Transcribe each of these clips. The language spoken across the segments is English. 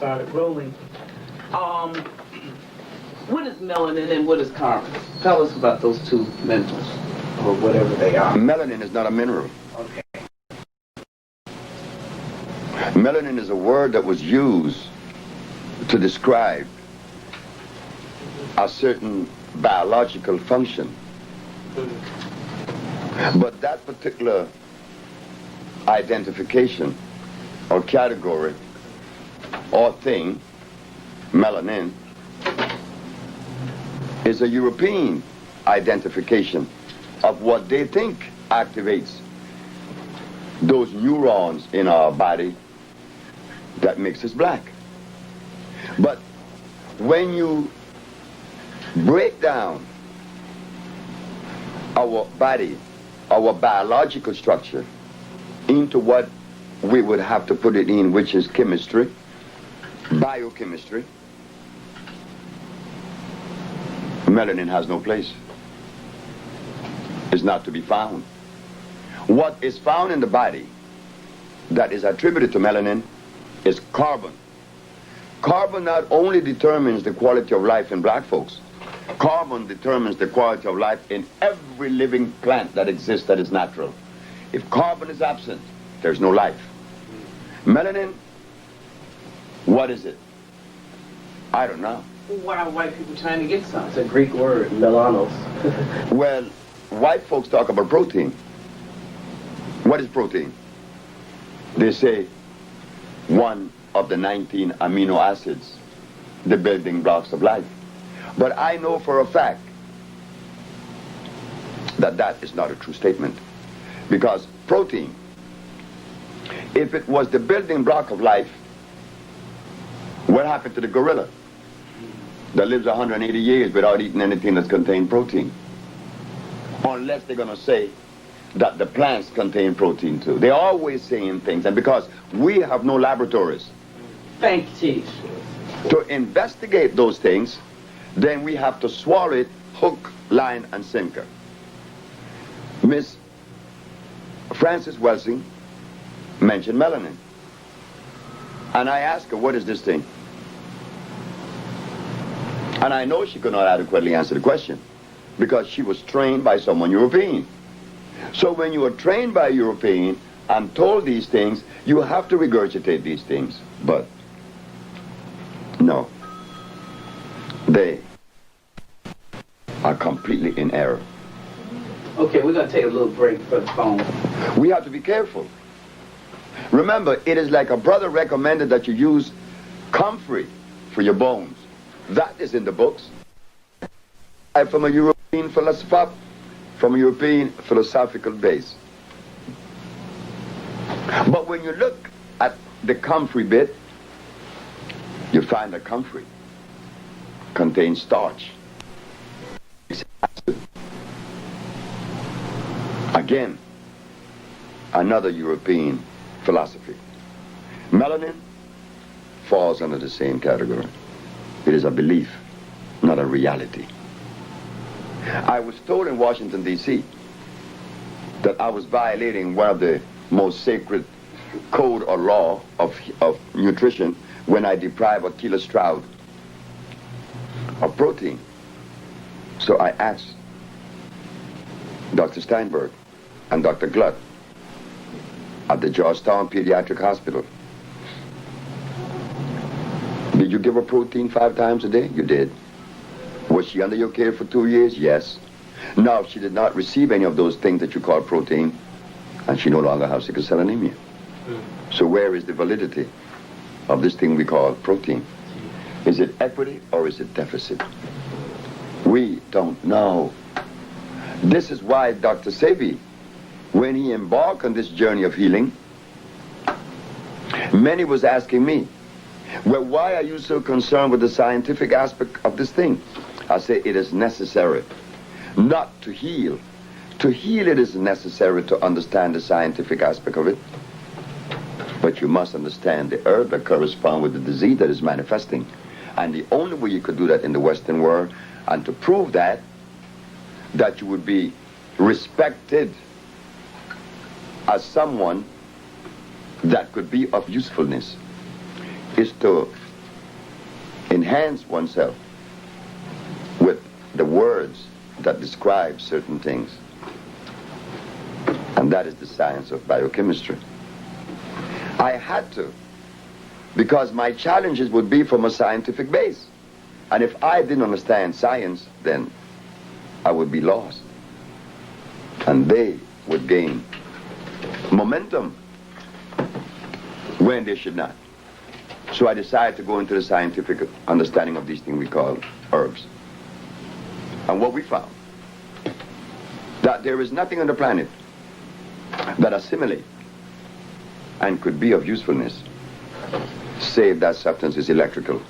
started rolling. What is melanin and what is carbon? Tell us about those two minerals, or whatever they are. Melanin is not a mineral. Okay. Melanin is a word that was used to describe a certain biological function. But that particular identification or category or thing, melanin, is a European identification of what they think activates those neurons in our body that makes us black. But when you break down our body, our biological structure, into what we would have to put it in, which is chemistry, biochemistry, melanin has no place. It's not to be found. What is found in the body that is attributed to melanin is carbon. Carbon not only determines the quality of life in black folks, carbon determines the quality of life in every living plant that exists that is natural. If carbon is absent, there's no life. Melanin, what is it? I don't know. Why are white people trying to get some? It's a Greek word, melanos. Well, white folks talk about protein. What is protein? They say one of the 19 amino acids, the building blocks of life. But I know for a fact that that is not a true statement. Because protein, if it was the building block of life, what happened to the gorilla that lives 180 years without eating anything that contains protein? Unless they're going to say that the plants contain protein too. They're always saying things, and because we have no laboratories Thank you, Chief. to investigate those things, then we have to swallow it hook, line, and sinker. Miss Frances Welsing mentioned melanin. And I asked her, what is this thing? And I know she could not adequately answer the question because she was trained by someone European. So when you are trained by a European and told these things, you have to regurgitate these things. But no, they are completely in error. Okay, we're going to take a little break for the phone. We have to be careful. Remember, it is like a brother recommended that you use comfrey for your bones. That is in the books. From a European philosophical base. But when you look at the comfrey bit, you find that comfrey contains starch. Again, another European philosophy. Melanin falls under the same category. It is a belief, not a reality. I was told in Washington, D.C. that I was violating one of the most sacred code or law of nutrition when I deprive a killer strout of protein. So I asked Dr. Steinberg and Dr. Glutt at the Georgetown Pediatric Hospital, did you give her protein 5 times a day? You did. Was she under your care for 2 years? Yes. Now, she did not receive any of those things that you call protein, and she no longer has sickle cell anemia. So where is the validity of this thing we call protein? Is it equity or is it deficit? We don't know. This is why Dr. Sebi, when he embarked on this journey of healing, many was asking me, well, why are you so concerned with the scientific aspect of this thing? I say it is necessary not to heal. To heal, it is necessary to understand the scientific aspect of it. But you must understand the herb that corresponds with the disease that is manifesting. And the only way you could do that in the Western world, and to prove that you would be respected as someone that could be of usefulness, is to enhance oneself with the words that describe certain things. And that is the science of biochemistry. I had to, because my challenges would be from a scientific base. And if I didn't understand science, then I would be lost. And they would gain momentum when they should not. So I decided to go into the scientific understanding of these things we call herbs. And what we found, that there is nothing on the planet that assimilate and could be of usefulness, save that substance is electrical.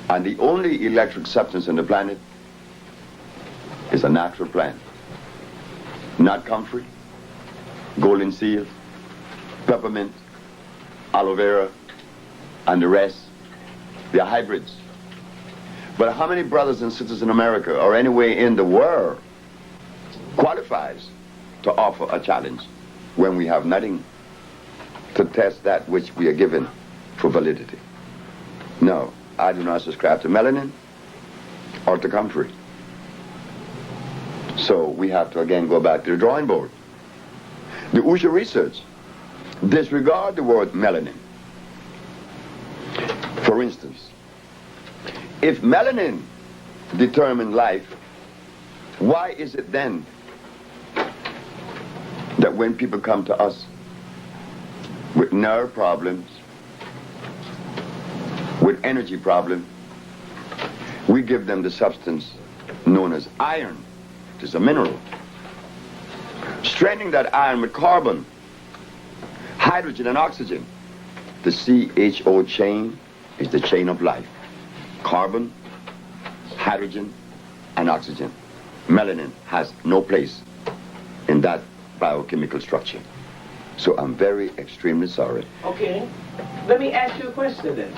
And the only electric substance on the planet is a natural plant. Not comfrey, golden seal, peppermint, aloe vera, and the rest. They're hybrids. But how many brothers and sisters in America or anywhere in the world qualifies to offer a challenge when we have nothing to test that which we are given for validity? No, I do not subscribe to melanin or to comfrey. So we have to again go back to the drawing board. The Usha research disregard the word melanin. For instance, if melanin determined life, why is it then that when people come to us with nerve problems, with energy problems, we give them the substance known as iron, which is a mineral. Straining that iron with carbon, hydrogen and oxygen, the CHO chain is the chain of life. Carbon, hydrogen, and oxygen. Melanin has no place in that biochemical structure. So I'm very extremely sorry. Okay. Let me ask you a question then.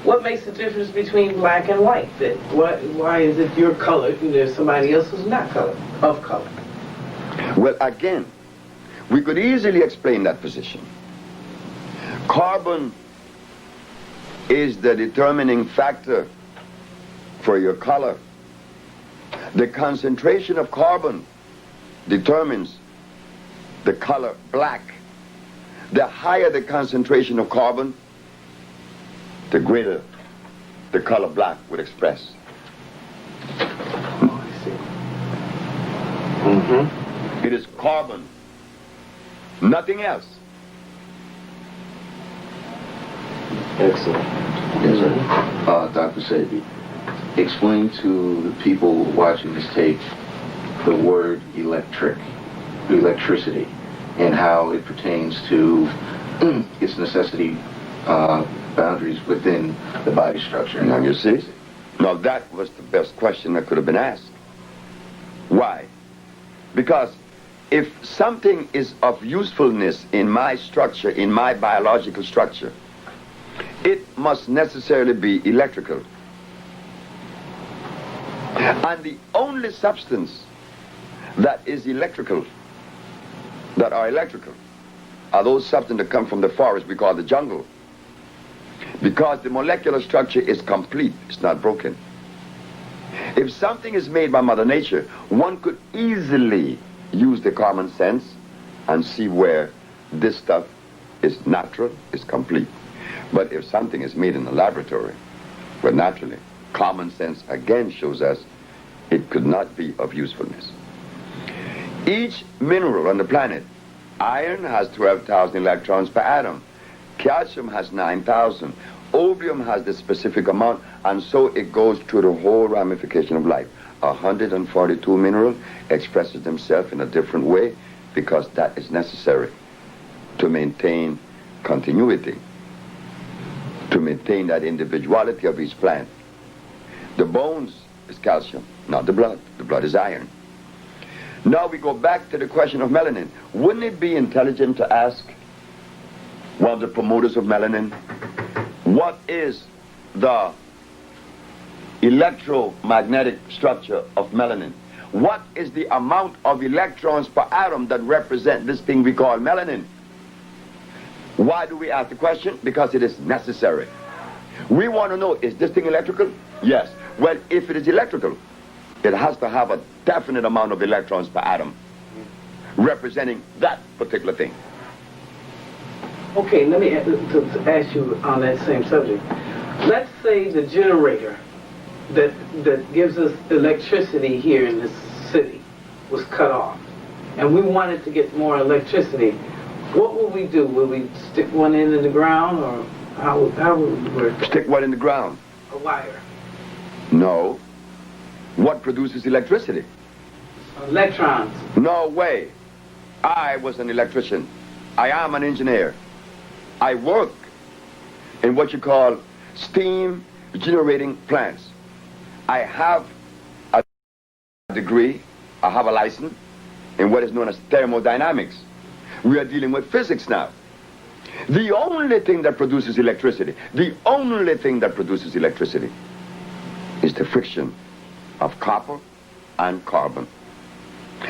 What makes the difference between black and white then? Why is it your color and there's somebody else who's not of color? Well, again, we could easily explain that position. Carbon is the determining factor for your color. The concentration of carbon determines the color black. The higher the concentration of carbon, the greater the color black would express. Oh, I see. Mm-hmm. It is carbon, nothing else. Excellent. Yes, sir. Dr. Sebi, explain to the people watching this tape the word electricity, and how it pertains to its necessity boundaries within the body structure. Now you see? Now that was the best question that could have been asked. Why? Because if something is of usefulness in my structure, in my biological structure, it must necessarily be electrical. And the only substance that is electrical, that are electrical, are those substances that come from the forest we call the jungle. Because the molecular structure is complete, it's not broken. If something is made by Mother Nature, one could easily use the common sense and see where this stuff is natural, is complete. But if something is made in a laboratory, well, naturally, common sense again shows us it could not be of usefulness. Each mineral on the planet, iron has 12,000 electrons per atom, calcium has 9,000, opium has the specific amount, and so it goes through the whole ramification of life. 142 minerals expresses themselves in a different way because that is necessary to maintain continuity, to maintain that individuality of each plant. The bones is calcium, not the blood. The blood is iron. Now we go back to the question of melanin. Wouldn't it be intelligent to ask one of the promoters of melanin, what is the electromagnetic structure of melanin? What is the amount of electrons per atom that represent this thing we call melanin? Why do we ask the question? Because it is necessary. We want to know, is this thing electrical? Yes. Well, if it is electrical, it has to have a definite amount of electrons per atom, representing that particular thing. Okay, let me to ask you on that same subject. Let's say the generator that gives us electricity here in this city was cut off, and we wanted to get more electricity. What would we do? Would we stick one end in the ground, or how would we work? Stick what in the ground? A wire. No. What produces electricity? Electrons. No way. I was an electrician. I am an engineer. I work in what you call steam generating plants. I have a degree, I have a license in what is known as thermodynamics. We are dealing with physics now. The only thing that produces electricity, the only thing that produces electricity is the friction of copper and carbon.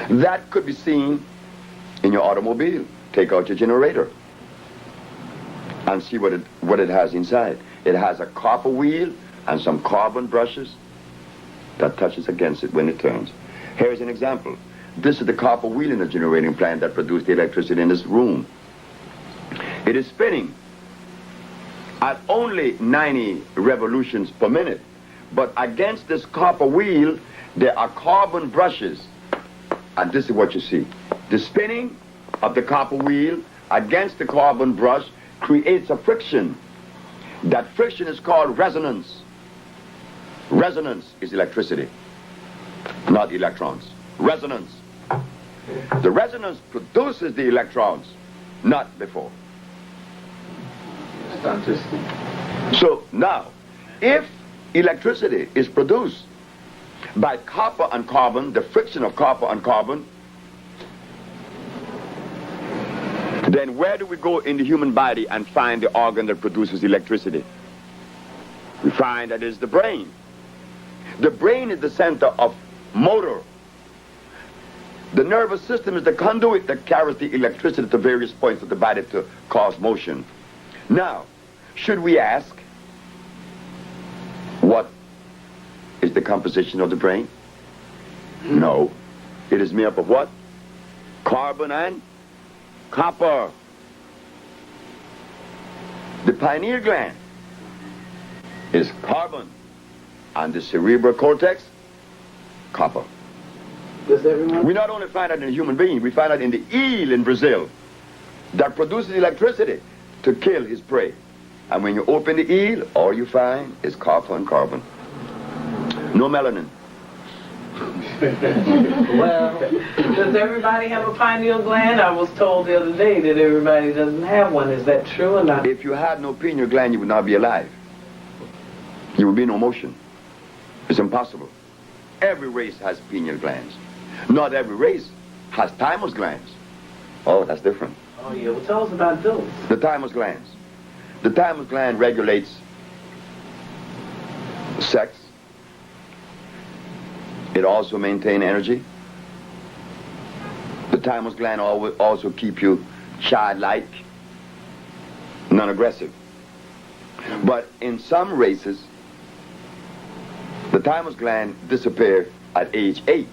That could be seen in your automobile. Take out your generator and see what it has inside. It has a copper wheel and some carbon brushes that touches against it when it turns. Here's an example. This is the copper wheel in the generating plant that produced the electricity in this room. It is spinning at only 90 revolutions per minute, but against this copper wheel there are carbon brushes, and this is what you see. The spinning of the copper wheel against the carbon brush creates a friction. That friction is called resonance. Resonance is electricity, not electrons. Resonance. The resonance produces the electrons, not before. So now, if electricity is produced by copper and carbon, the friction of copper and carbon, then where do we go in the human body and find the organ that produces electricity? We find that it is the brain. The brain is the center of motor. The nervous system is the conduit that carries the electricity to various points of the body to cause motion. Now, should we ask, what is the composition of the brain? No. It is made up of what? Carbon and copper. The pineal gland is carbon, and the cerebral cortex, copper. Does everyone? We not only find that in a human being, we find that in the eel in Brazil that produces electricity to kill his prey. And when you open the eel, all you find is copper and carbon. No melanin. Well, does everybody have a pineal gland? I was told the other day that everybody doesn't have one. Is that true or not? If you had no pineal gland, you would not be alive. You would be no motion. It's impossible. Every race has pineal glands. Not every race has thymus glands. Oh, that's different. Oh yeah, well tell us about those. The thymus glands. The thymus gland regulates sex. It also maintains energy. The thymus gland also keep you childlike, non-aggressive. But in some races, the thymus gland disappears at age 8.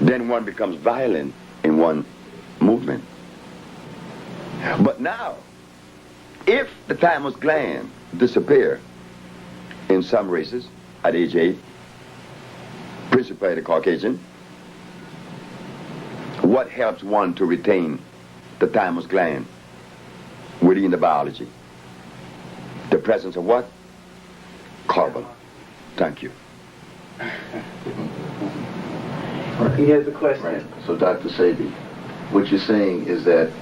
Then one becomes violent in one movement. But now, if the thymus gland disappears in some races at age 8, principally the Caucasian, what helps one to retain the thymus gland within the biology? The presence of what? Carbon. Thank you. He has a question. Right. So, Dr. Sebi, what you're saying is that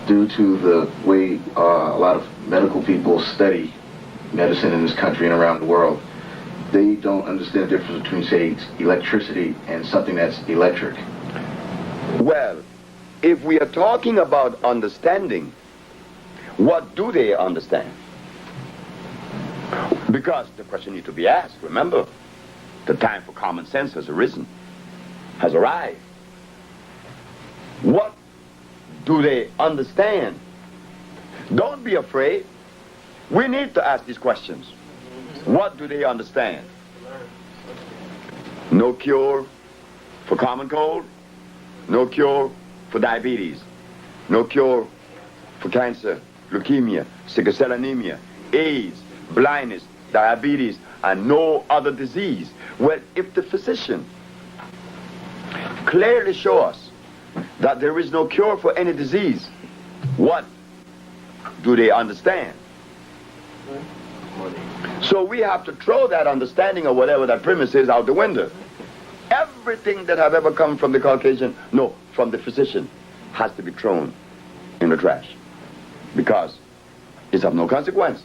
due to the way a lot of medical people study medicine in this country and around the world, they don't understand the difference between, say, electricity and something that's electric. Well, if we are talking about understanding, what do they understand? Because the question needs to be asked. Remember, the time for common sense has arrived. What do they understand? Don't be afraid. We need to ask these questions. What do they understand? No cure for common cold, no cure for diabetes, no cure for cancer, leukemia, sickle cell anemia, AIDS, blindness, diabetes, and no other disease. Well, if the physician clearly show us that there is no cure for any disease, what do they understand? So we have to throw that understanding of whatever that premise is out the window. Everything that have ever come from the Caucasian, no, from the physician, has to be thrown in the trash because it's of no consequence.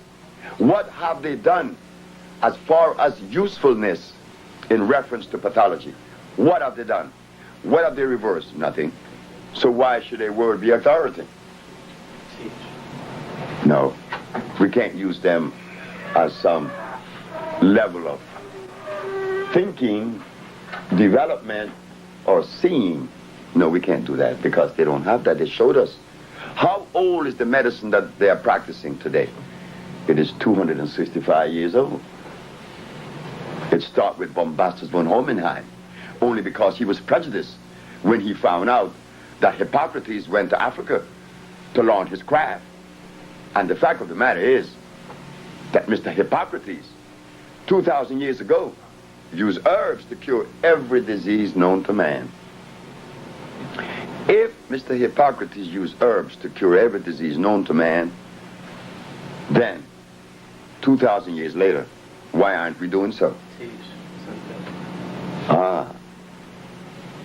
What have they done as far as usefulness in reference to pathology? What have they done? What have they reversed? Nothing. So why should a word be authority? No, we can't use them as some level of thinking, development, or seeing. No, we can't do that because they don't have that. They showed us. How old is the medicine that they are practicing today? It is 265 years old. It started with Bombastus von Hohenheim, only because he was prejudiced when he found out that Hippocrates went to Africa to learn his craft. And the fact of the matter is that Mr. Hippocrates, 2,000 years ago, used herbs to cure every disease known to man. If Mr. Hippocrates used herbs to cure every disease known to man, then 2,000 years later, why aren't we doing so?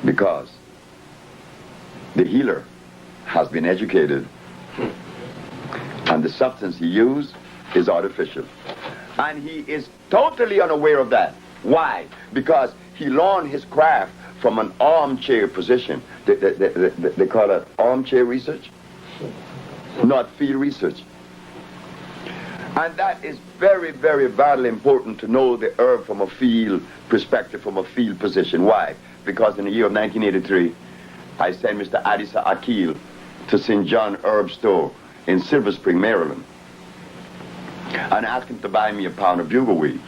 Because the healer has been educated and the substance he used is artificial. And he is totally unaware of that. Why? Because he learned his craft from an armchair position. They call it armchair research, not field research. And that is very, very vitally important to know the herb from a field perspective, from a field position. Why? Because in the year of 1983, I sent Mr. Adisa Akil to St. John Herb Store in Silver Spring, Maryland, and asked him to buy me a pound of bugleweed.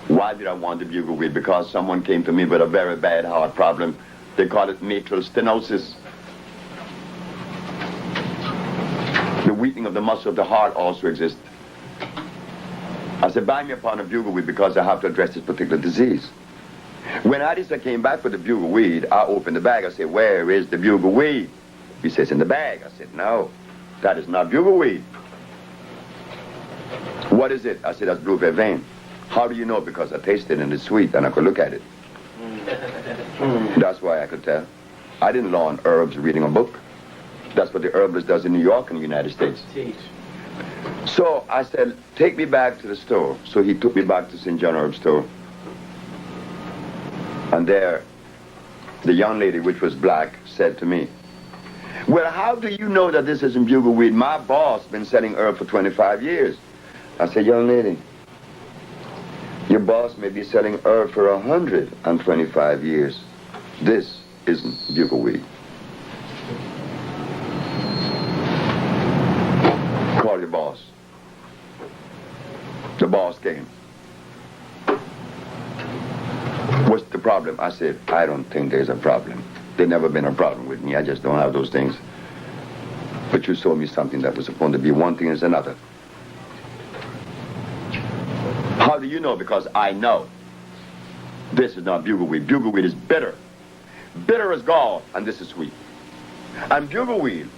Why did I want the bugleweed? Because someone came to me with a very bad heart problem. They call it mitral stenosis. The weakening of the muscle of the heart also exists. I said, buy me a pound of bugleweed because I have to address this particular disease. When Adisa came back with the bugleweed, I opened the bag. I said, where is the bugleweed? He says, in the bag. I said, no, that is not bugleweed. What is it? I said, that's blue vervain. How do you know? Because I tasted it and it's sweet and I could look at it. That's why I could tell. I didn't learn herbs reading a book. That's what the herbalist does in New York and the United States. So I said, take me back to the store. So he took me back to St. John Herb Store. And there, the young lady, which was black, said to me, well, how do you know that this isn't bugleweed? My boss been selling herb for 25 years. I said, young lady, your boss may be selling herb for 125 years. This isn't bugleweed. Call your boss. The boss came. What's the problem? I said, I don't think there's a problem. There's never been a problem with me. I just don't have those things. But you sold me something that was supposed to be one thing is another. How do you know? Because I know. This is not bugleweed. Bugleweed is bitter. Bitter as gall, and this is sweet. And bugleweed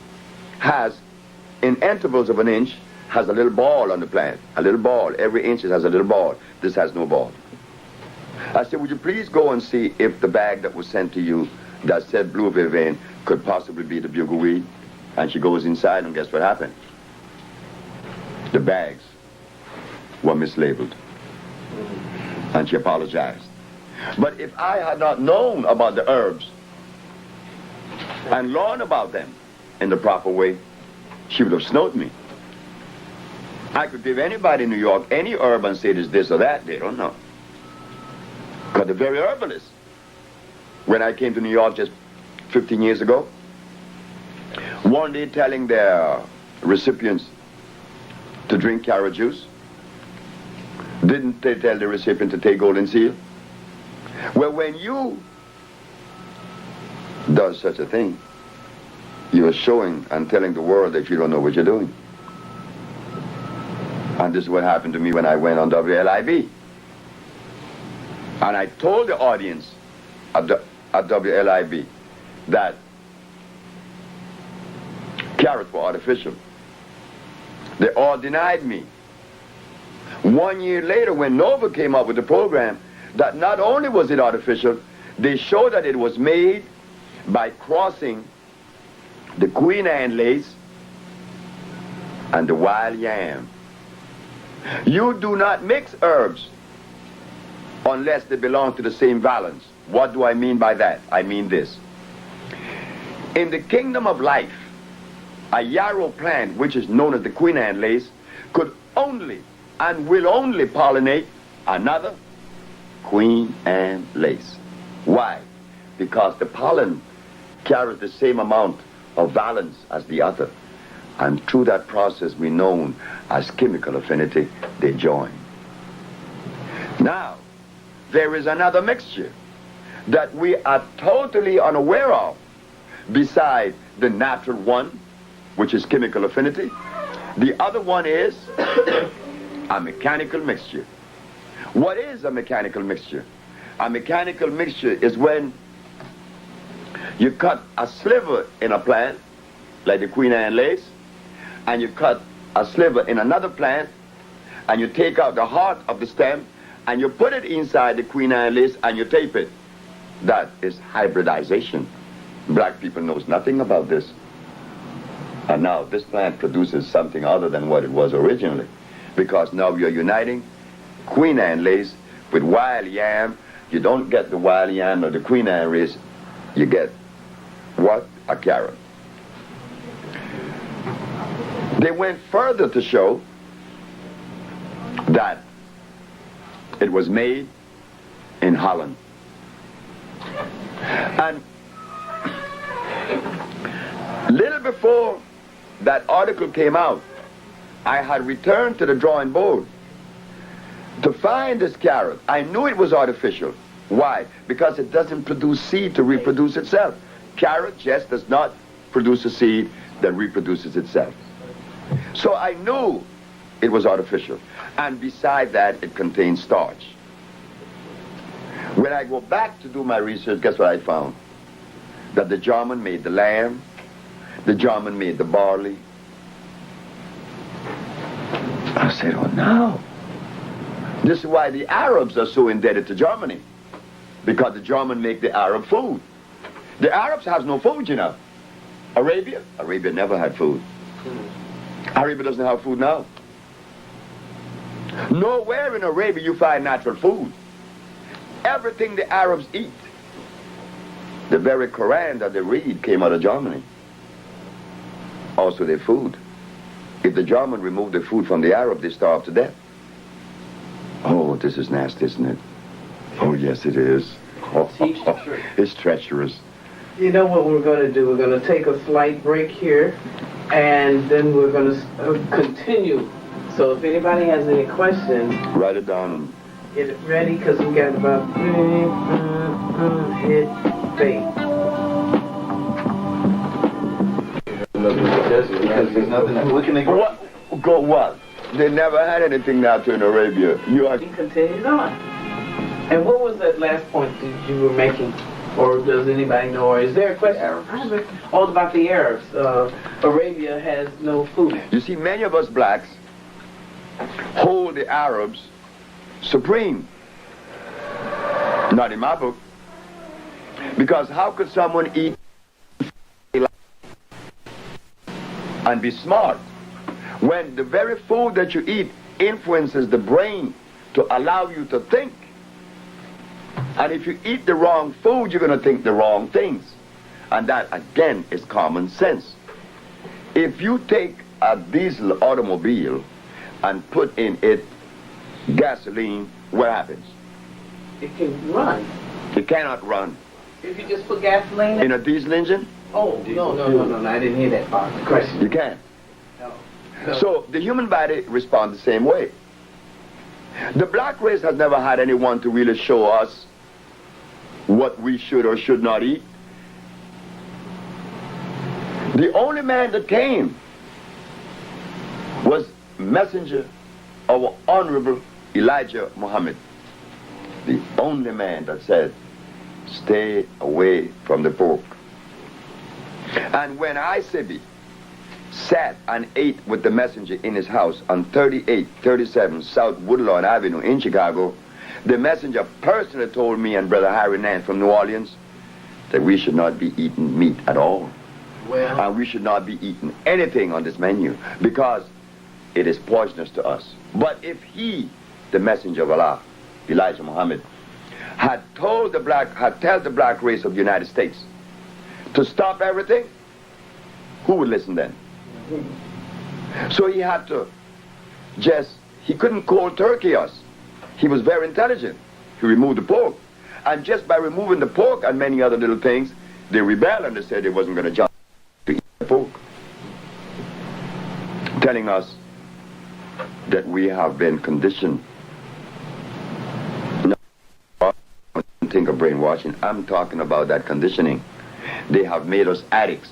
has, in intervals of an inch, has a little ball on the plant. A little ball. Every inch it has a little ball. This has no ball. I said, would you please go and see if the bag that was sent to you that said blue vervain could possibly be the bugleweed? And she goes inside, and guess what happened? The bags were mislabeled. And she apologized. But if I had not known about the herbs and learned about them in the proper way, she would have snowed me. I could give anybody in New York any herb and say it is this or that. They don't know. Because the very herbalists, when I came to New York just 15 years ago, one day telling their recipients to drink carrot juice, the Didn't they tell the recipient to take golden seal? Well, when you does such a thing, you're showing and telling the world that you don't know what you're doing. And this is what happened to me when I went on WLIB. And I told the audience at WLIB that carrots were artificial. They all denied me. 1 year later, when Nova came up with the program, that not only was it artificial, they showed that it was made by crossing the Queen Anne lace and the wild yam. You do not mix herbs unless they belong to the same valence. What do I mean by that? I mean this. In the kingdom of life, a yarrow plant, which is known as the Queen Anne lace, could only and will only pollinate another Queen Anne lace. Why? Because the pollen carries the same amount of valence as the other. And through that process we known as chemical affinity, they join. Now, there is another mixture that we are totally unaware of beside the natural one, which is chemical affinity. The other one is a mechanical mixture. What is a mechanical mixture? A mechanical mixture is when you cut a sliver in a plant, like the Queen Anne lace, and you cut a sliver in another plant, and you take out the heart of the stem, and you put it inside the Queen Anne lace, and you tape it. That is hybridization. Black people knows nothing about this. And now this plant produces something other than what it was originally. Because now you're uniting Queen Anne lace with wild yam. You don't get the wild yam or the Queen Anne lace. You get what? A carrot. They went further to show that it was made in Holland. And little before that article came out, I had returned to the drawing board to find this carrot. I knew it was artificial. Why? Because it doesn't produce seed to reproduce itself. Carrot just does not produce a seed that reproduces itself. So I knew it was artificial. And beside that, it contains starch. When I go back to do my research, guess what I found? That the German made the lamb, the German made the barley. I said, oh no. This is why the Arabs are so indebted to Germany. Because the German make the Arab food. The Arabs have no food, you know. Arabia never had food. Arabia doesn't have food now. Nowhere in Arabia you find natural food. Everything the Arabs eat, the very Quran that they read came out of Germany. Also their food. If the German removed the food from the Arab, they starve to death. Oh, this is nasty, isn't it? Oh, yes, it is. It's treacherous. You know what we're going to do? We're going to take a slight break here, and then we're going to continue. So if anybody has any questions, write it down. Get it ready, because we got about hit bait. Because there's nothing. What can they go? What? Go what? They never had anything natural in Arabia. You are. He continues on. And what was that last point that you were making? Or does anybody know? Or is there a question? All about the Arabs. Arabia has no food. You see, many of us blacks hold the Arabs supreme. Not in my book. Because how could someone eat and be smart when the very food that you eat influences the brain to allow you to think? And if you eat the wrong food, you're going to think the wrong things. And that, again, is common sense. If you take a diesel automobile and put in it gasoline, what happens? It can run. It cannot run. If you just put gasoline in a diesel engine? Oh, no, I didn't hear that part of the question. You can. No. So the human body responds the same way. The black race has never had anyone to really show us what we should or should not eat. The only man that came was messenger of Honorable Elijah Muhammad. The only man that said, stay away from the pork. And when I, Sebi, sat and ate with the messenger in his house on 3837 South Woodlawn Avenue in Chicago, the messenger personally told me and Brother Harry Nance from New Orleans that we should not be eating meat at all. Well, And we should not be eating anything on this menu because it is poisonous to us. But if he, the messenger of Allah, Elijah Muhammad, had told the black race of the United States to stop everything, who would listen then? So he had to he couldn't cold turkey us. He was very intelligent. He removed the pork. And just by removing the pork and many other little things, they rebelled and they said they wasn't going to jump to eat the pork. Telling us that we have been conditioned. No, I don't think of brainwashing. I'm talking about that conditioning. They have made us addicts.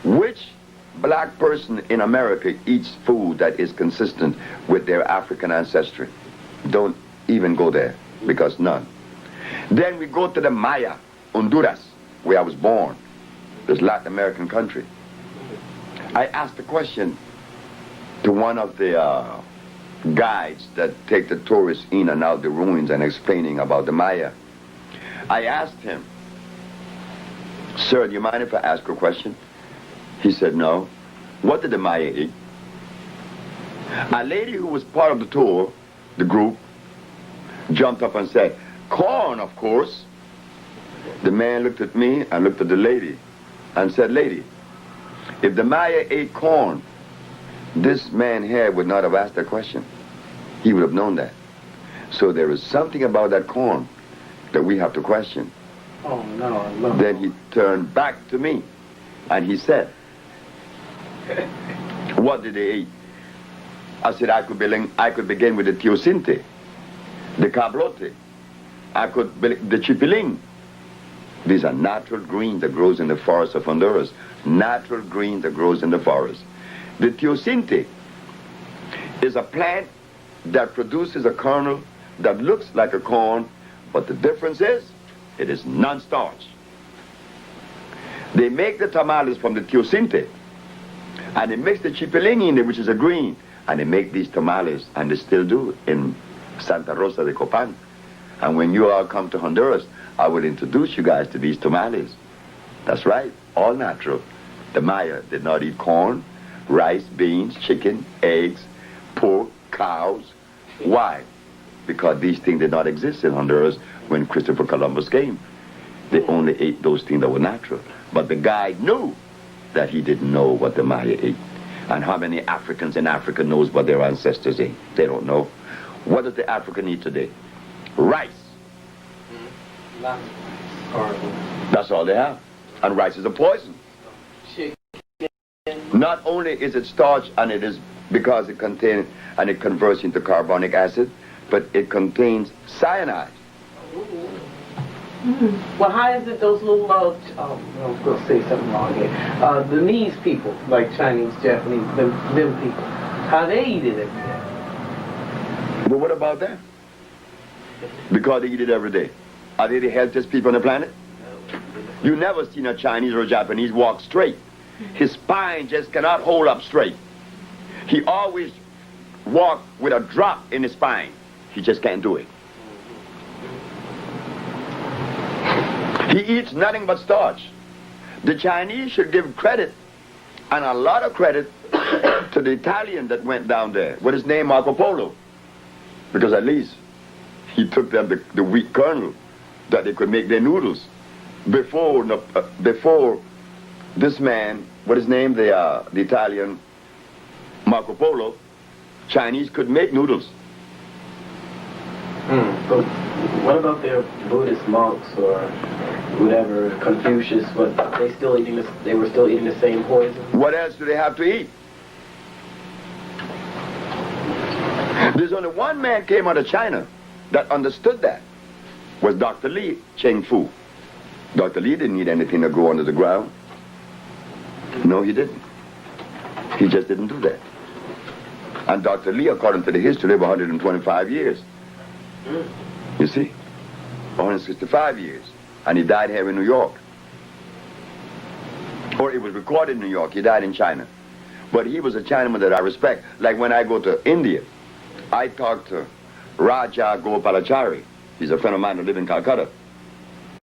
Which black person in America eats food that is consistent with their African ancestry? Don't even go there, because none. Then we go to the Maya, Honduras, where I was born, this Latin American country. I asked a question to one of the guides that take the tourists in and out the ruins and explaining about the Maya. I asked him, sir, do you mind if I ask a question? He said, no. What did the Maya eat? A lady who was part of the tour, the group, jumped up and said, corn, of course. The man looked at me and looked at the lady and said, lady, if the Maya ate corn, this man here would not have asked that question. He would have known that. So there is something about that corn that we have to question. oh no. Then he turned back to me and he said, what did they eat? I said I could begin with the teosinte, the cabrote, the chipiling. These are natural green that grows in the forest of Honduras. Natural green that grows in the forest. The teosinte is a plant that produces a kernel that looks like a corn, but the difference is it is non-starch. They make the tamales from the teosinte, and they mix the chipiling in it, which is a green, and they make these tamales, and they still do in Santa Rosa de Copan. And when you all come to Honduras, I will introduce you guys to these tamales. That's right, all natural. The Maya did not eat corn, rice, beans, chicken, eggs, pork, cows. Why? Because these things did not exist in Honduras when Christopher Columbus came. They only ate those things that were natural. But the guide knew that he didn't know what the Maya ate. And how many Africans in Africa knows what their ancestors ate? They don't know. What does the African eat today? Rice. That's all they have. And rice is a poison. Not only is it starch, and it is because it contains, and it converts into carbonic acid, but it contains cyanide. Well, how is it those little, I'm going to say something wrong here. The Chinese people, like Chinese, Japanese, them people, how they eat it every day? But what about them? Because they eat it every day. Are they the healthiest people on the planet? You never seen a Chinese or a Japanese walk straight. His spine just cannot hold up straight. He always walks with a drop in his spine. He just can't do it. He eats nothing but starch. The Chinese should give credit, and a lot of credit, to the Italian that went down there. What is his name? Marco Polo. Because at least he took them the wheat kernel that they could make their noodles. Before this man, what is his name? The Italian Marco Polo, Chinese could make noodles. But what about their Buddhist monks or whatever, Confucius? But they were still eating the same poison. What else do they have to eat? There's only one man came out of China that understood that, was Dr. Li Cheng Fu. Dr. Li didn't need anything to grow under the ground. No, he didn't. He just didn't do that. And Dr. Li, according to the history, lived 125 years. You see? 165 years. And he died here in New York. Or it was recorded in New York. He died in China. But he was a Chinaman that I respect. Like when I go to India, I talk to Raja Gopalachari. He's a friend of mine who lives in Calcutta.